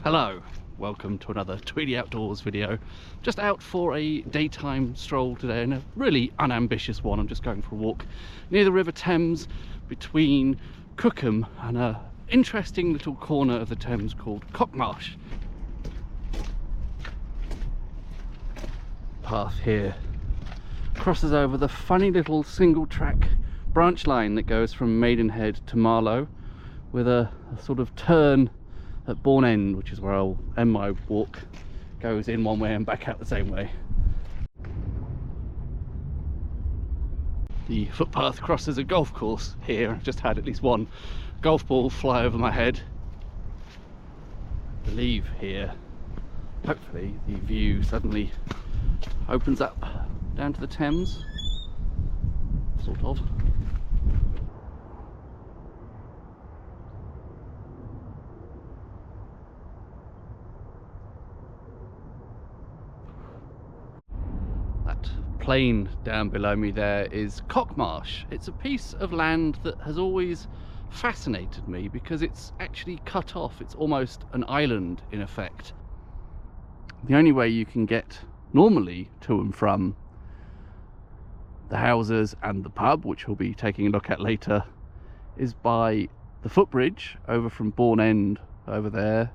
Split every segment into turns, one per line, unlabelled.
Hello, welcome to another Tweedy Outdoors video. Just out for a daytime stroll today, and a really unambitious one. I'm just going for a walk near the River Thames between Cookham and a interesting little corner of the Thames called Cock Marsh. Path here crosses over the funny little single track branch line that goes from Maidenhead to Barrow, with a sort of turn at Bourne End, which is where I'll end my walk. Goes in one way and back out the same way. The footpath crosses a golf course here. I've just had at least one golf ball fly over my head. I believe here, hopefully the view suddenly opens up down to the Thames, sort of. Plain down below me there is Cock Marsh. It's a piece of land that has always fascinated me because it's actually cut off. It's almost an island in effect. The only way you can get normally to and from the houses and the pub, which we'll be taking a look at later, is by the footbridge over from Bourne End over there,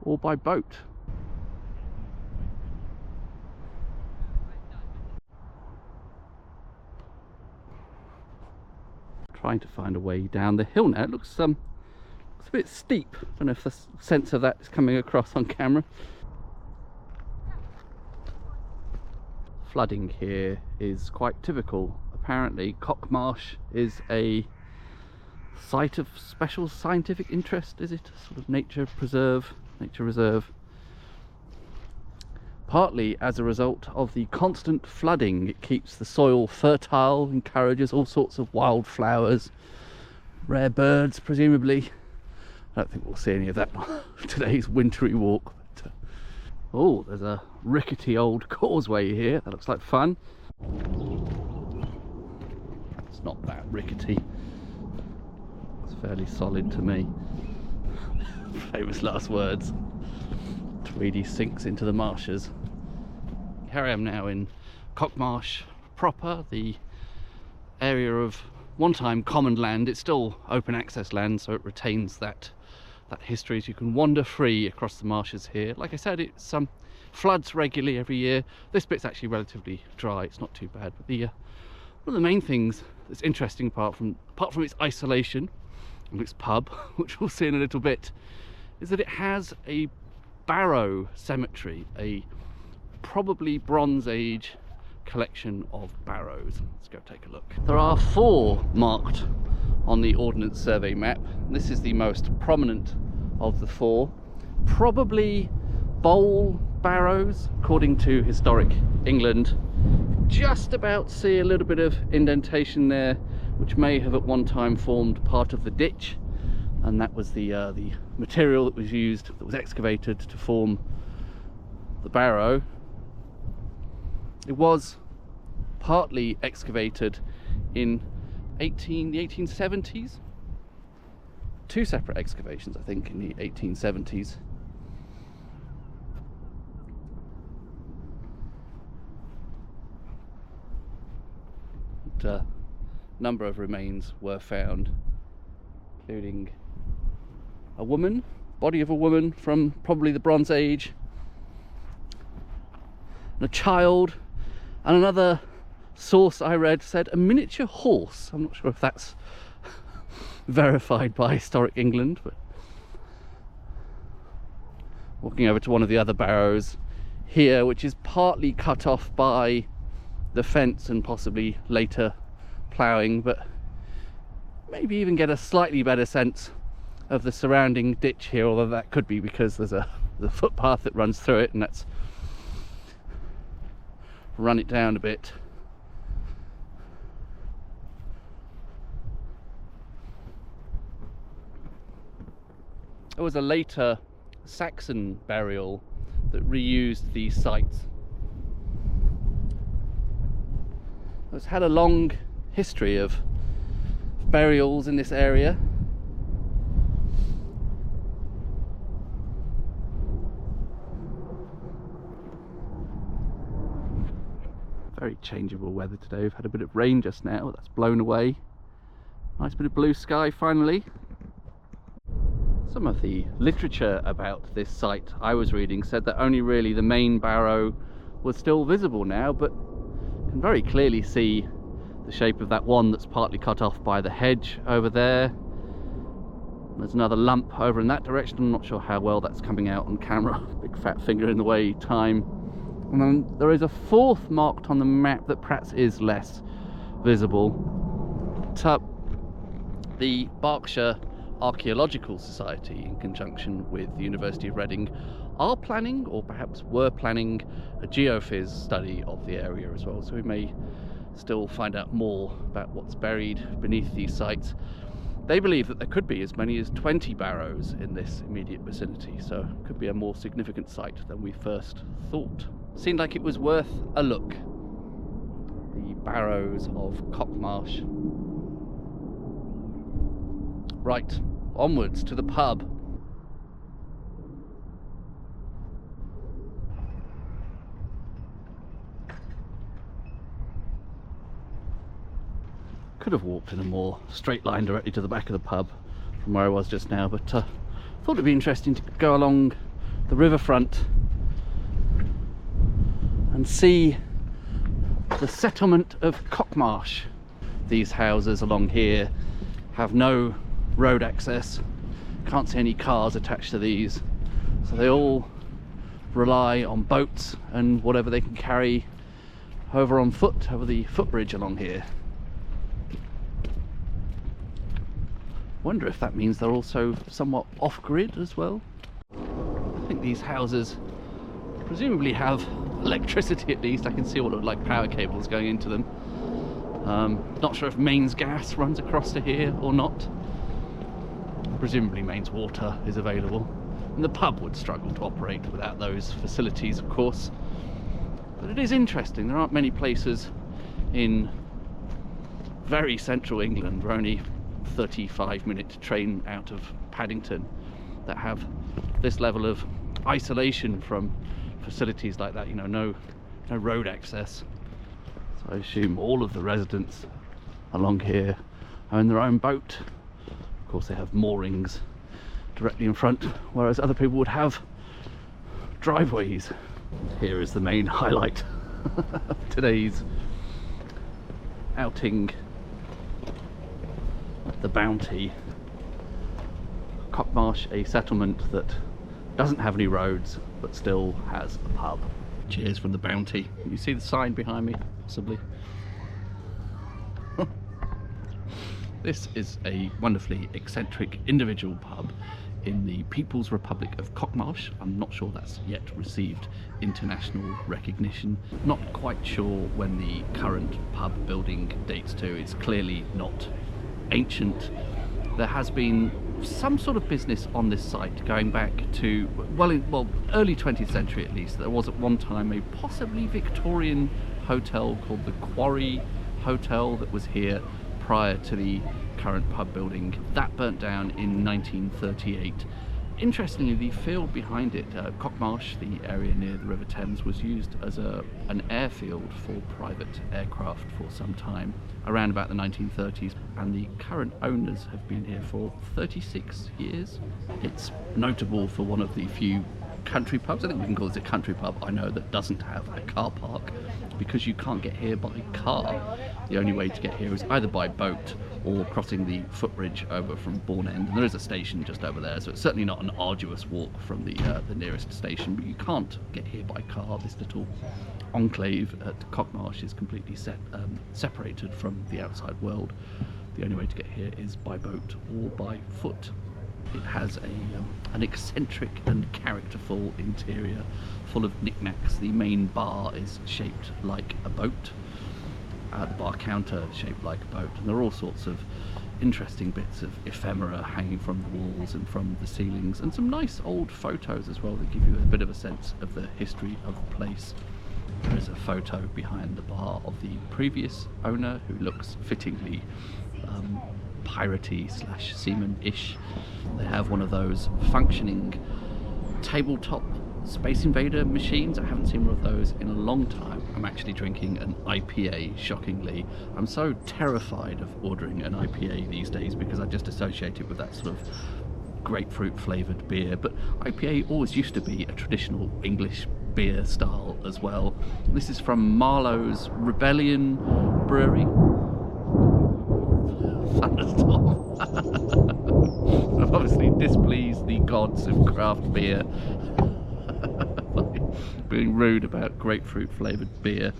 or by boat. Trying to find a way down the hill now. It looks a bit steep. I don't know if the sense of that is coming across on camera. Flooding here is quite typical. Apparently Cock Marsh is a site of special scientific interest, is it? A sort of nature reserve. Partly as a result of the constant flooding. It keeps the soil fertile, encourages all sorts of wildflowers, rare birds presumably. I don't think we'll see any of that on today's wintry walk. But, oh, there's a rickety old causeway here. That looks like fun. It's not that rickety. It's fairly solid to me. Famous last words. Tweedy sinks into the marshes. Here I am now in Cock Marsh proper, the area of one-time common land. It's still open access land, so it retains that history, so you can wander free across the marshes here. Like I said, it's floods regularly every year. This bit's actually relatively dry, it's not too bad. But one of the main things that's interesting apart from its isolation and its pub, which we'll see in a little bit, is that it has a Barrow cemetery, a probably Bronze Age collection of barrows. Let's go take a look. There are 4 marked on the Ordnance Survey map. This is the most prominent of the 4. Probably bowl barrows, according to Historic England. Just about see a little bit of indentation there, which may have at one time formed part of the ditch, and that was the material that was used, that was excavated to form the barrow. It was partly excavated in the 1870s. 2 separate excavations, I think, in the 1870s. And, a number of remains were found, including a woman, body of a woman from probably the Bronze Age, and a child, and another source I read said a miniature horse. I'm not sure if that's verified by Historic England, but walking over to one of the other barrows here, which is partly cut off by the fence and possibly later ploughing, but maybe even get a slightly better sense of the surrounding ditch here, although that could be because there's the footpath that runs through it, and that's run it down a bit. There was a later Saxon burial that reused these sites. It's had a long history of burials in this area. Very changeable weather today. We've had a bit of rain just now, that's blown away. Nice bit of blue sky finally. Some of the literature about this site I was reading said that only really the main barrow was still visible now, but you can very clearly see the shape of that one that's partly cut off by the hedge over there. There's another lump over in that direction. I'm not sure how well that's coming out on camera. Big fat finger in the way, time. And then there is a fourth marked on the map that perhaps is less visible. The Berkshire Archaeological Society, in conjunction with the University of Reading, are planning, or perhaps were planning, a geophys study of the area as well. So we may still find out more about what's buried beneath these sites. They believe that there could be as many as 20 barrows in this immediate vicinity, so it could be a more significant site than we first thought. Seemed like it was worth a look. The barrows of Cock Marsh. Right, onwards to the pub. Could have walked in a more straight line directly to the back of the pub from where I was just now, but thought it'd be interesting to go along the riverfront and see the settlement of Cock Marsh. These houses along here have no road access, can't see any cars attached to these, so they all rely on boats and whatever they can carry over on foot, over the footbridge along here. Wonder if that means they're also somewhat off-grid as well. I think these houses presumably have electricity, at least. I can see what look like power cables going into them. Not sure if mains gas runs across to here or not. Presumably mains water is available. And the pub would struggle to operate without those facilities, of course. But it is interesting. There aren't many places in very central England. We're only 35-minute train out of Paddington that have this level of isolation from facilities like that, you know, no road access. So I assume all of the residents along here own their own boat. Of course they have moorings directly in front, whereas other people would have driveways. Here is the main highlight of today's outing, the Bounty. Cock Marsh, a settlement that doesn't have any roads but still has a pub. Cheers from the Bounty. You see the sign behind me, possibly? This is a wonderfully eccentric individual pub in the People's Republic of Cock Marsh. I'm not sure that's yet received international recognition. Not quite sure when the current pub building dates to. It's clearly not ancient. There has been some sort of business on this site going back to, well, early 20th century at least. There was at one time a possibly Victorian hotel called the Quarry Hotel that was here prior to the current pub building. That burnt down in 1938. Interestingly, the field behind it, Cock Marsh, the area near the River Thames, was used as an airfield for private aircraft for some time, around about the 1930s, and the current owners have been here for 36 years. It's notable for one of the few country pubs, I think we can call this a country pub, I know, that doesn't have a car park, because you can't get here by car. The only way to get here is either by boat or crossing the footbridge over from Bourne End, and there is a station just over there, so it's certainly not an arduous walk from the nearest station, but you can't get here by car. This little enclave at Cock Marsh is completely separated from the outside world. The only way to get here is by boat or by foot. It has an eccentric and characterful interior full of knickknacks. The main bar is shaped like a boat. The bar counter is shaped like a boat, and there are all sorts of interesting bits of ephemera hanging from the walls and from the ceilings, and some nice old photos as well that give you a bit of a sense of the history of the place. There is a photo behind the bar of the previous owner, who looks fittingly piratey / seaman-ish. They have one of those functioning tabletop Space Invader machines. I haven't seen one of those in a long time. I'm actually drinking an IPA, shockingly. I'm so terrified of ordering an IPA these days because I just associate it with that sort of grapefruit flavoured beer, but IPA always used to be a traditional English beer style as well. This is from Marlowe's Rebellion Brewery. Thunderstorm. I've obviously displeased the gods of craft beer by being rude about grapefruit flavoured beer.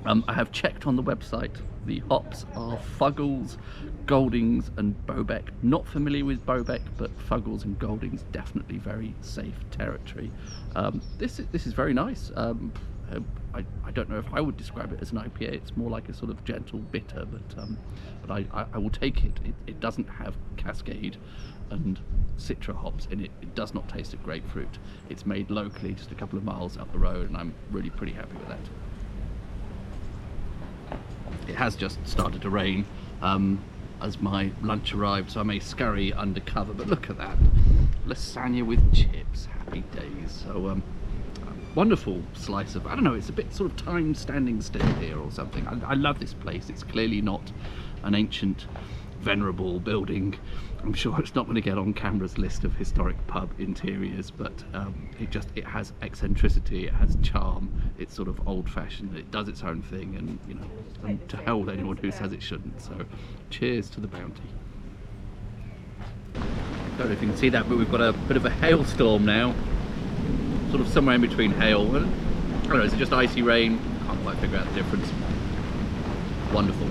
I have checked on the website. The hops are Fuggles, Goldings and Bowbeck. Not familiar with Bowbeck, but Fuggles and Goldings definitely very safe territory. This is very nice. I don't know if I would describe it as an IPA. It's more like a sort of gentle bitter, but I will take it. It doesn't have Cascade and Citra hops in it. It does not taste of grapefruit. It's made locally, just a couple of miles up the road, and I'm really pretty happy with that. It has just started to rain as my lunch arrived, so I may scurry under cover, but look at that. Lasagna with chips, happy days. So wonderful slice of, I don't know, it's a bit sort of time standing still here or something. I love this place. It's clearly not an ancient venerable building. I'm sure it's not going to get on camera's list of historic pub interiors, but it has eccentricity, it has charm, it's sort of old-fashioned, it does its own thing, and you know, and to hell with anyone who says it shouldn't. So cheers to the bounty. Don't know if you can see that, but we've got a bit of a hailstorm now, sort of somewhere in between hail. I don't know, is it just icy rain? Can't quite figure out the difference. Wonderful.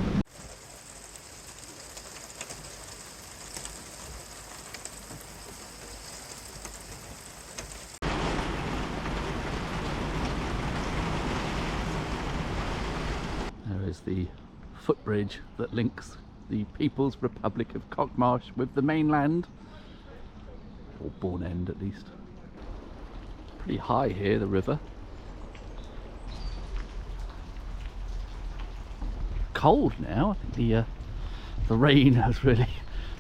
There is the footbridge that links the People's Republic of Cock Marsh with the mainland, or Bourne End at least. Pretty high here, the river. Cold now. I think the rain has really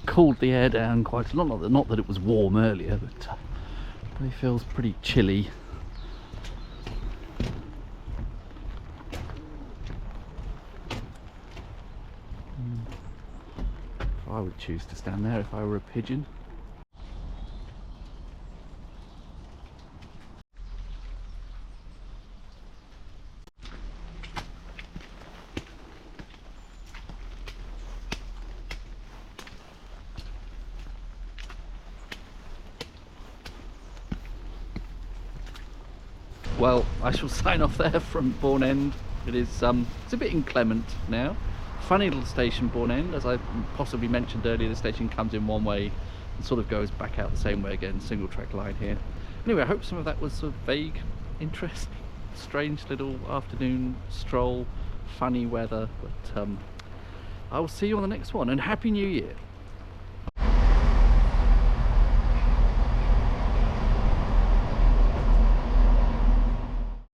cooled the air down quite a lot. Not that it was warm earlier, but it really feels pretty chilly. I would choose to stand there if I were a pigeon. Well, I shall sign off there from Bourne End. It's a bit inclement now. Funny little station, Bourne End. As I possibly mentioned earlier, the station comes in one way and sort of goes back out the same way again, single track line here. Anyway, I hope some of that was sort of vague interest. Strange little afternoon stroll, funny weather, but I will see you on the next one, and Happy New Year.